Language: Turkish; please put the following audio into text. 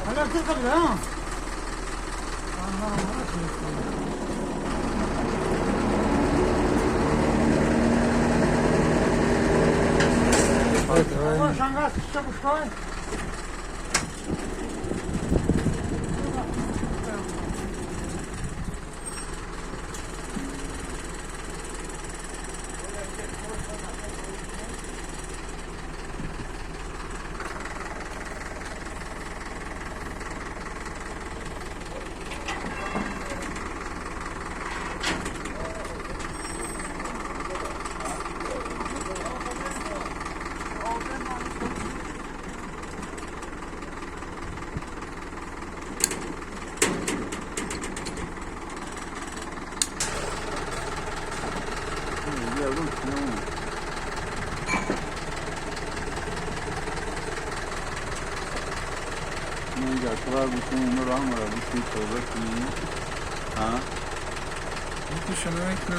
Hala kız kalıyor ha. Şangaz çabuş koy. नहीं अखबार बुकूं उम्र हमारा बुकूं चौदह की हाँ Bu düşünmek ne